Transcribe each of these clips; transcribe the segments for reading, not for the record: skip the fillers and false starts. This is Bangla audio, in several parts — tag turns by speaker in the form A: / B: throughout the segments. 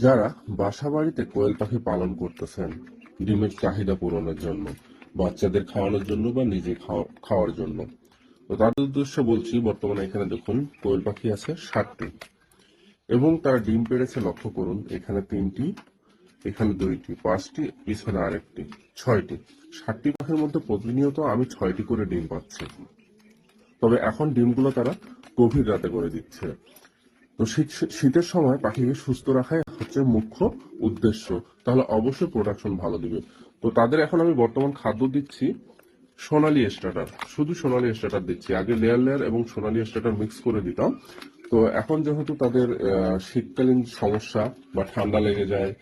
A: যারা বাসা বাড়িতে কোয়েল পাখি পালন করতেছেন ডিমের চাহিদা পূরণের জন্য, বাচ্চাদের খাওয়ানোর জন্য বা নিজে খাওয়ার জন্য, তো তাদের উদ্দেশ্যে বলছি, বর্তমানে এখানে দেখুন কোয়েল পাখি আছে 60টি এবং তারা ডিম পেড়েছে। লক্ষ্য করুন, এখানে 3টি, এখানে 2টি, 5টি, পিছনে আরেকটি, 6টি। 60টি পাখির মধ্যে প্রতিনিয়ত আমি 6টি করে ডিম পাচ্ছি। তবে এখন ডিমগুলো তারা গভীর রাতে করে দিচ্ছে। তো শীতের সময় পাখিকে সুস্থ রাখাই হচ্ছে মুখ্য উদ্দেশ্য, তাহলে অবশ্যই প্রোডাকশন ভালো দিবে। তো তাদের এখন আমি বর্তমান খাদ্য দিচ্ছি সোনালী স্টার্টার, শুধু সোনালী স্টার্টার দিচ্ছি। আগে লেয়ার লেয়ার এবং সোনালী স্টার্টার মিক্স করে দিতাম। তো এখন যেহেতু তাদের শীতকালীন সমস্যা বা ঠান্ডা লেগে যায়,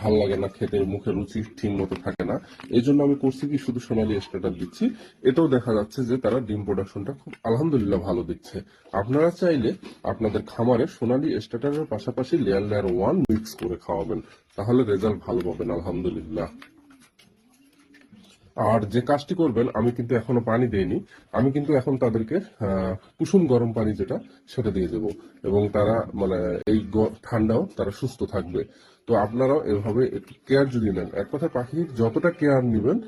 A: ভাল লাগে না খেতে, মুখে রুচি ঠিক মতো থাকে না, এই জন্য আমি করছি কি শুধু সোনালী স্টার্টার দিচ্ছি। এতেও দেখা যাচ্ছে যে তারা ডিম প্রোডাকশনটা খুব আলহামদুলিল্লাহ ভালো দিচ্ছে। আপনারা চাইলে আপনাদের খামারে সোনালী স্টার্টারের পাশাপাশি লেয়ার লেয়ার 1 মিক্স করে খাওয়াবেন, তাহলে রেজাল্ট ভালো পাবেন আলহামদুলিল্লাহ। আর যে কাজটি করবেন, আমি কিন্তু এখনো পানি দেইনি, আমি কিন্তু এখন তাদেরকে কুসুম গরম পানি যেটা সেটা দিয়ে দেবো, এবং তারা মানে এই ঠান্ডাও তারা সুস্থ থাকবে। তো আপনারাও এভাবে একটু কেয়ার যদি নেন, এক কথায় পাখির যতটা কেয়ার নেবেন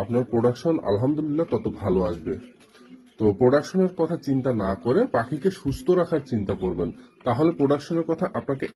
A: আপনার প্রোডাকশন আলহামদুলিল্লাহ তত ভালো আসবে। তো প্রোডাকশনের কথা চিন্তা না করে পাখিকে সুস্থ রাখার চিন্তা করবেন, তাহলে প্রোডাকশনের কথা আপনাকে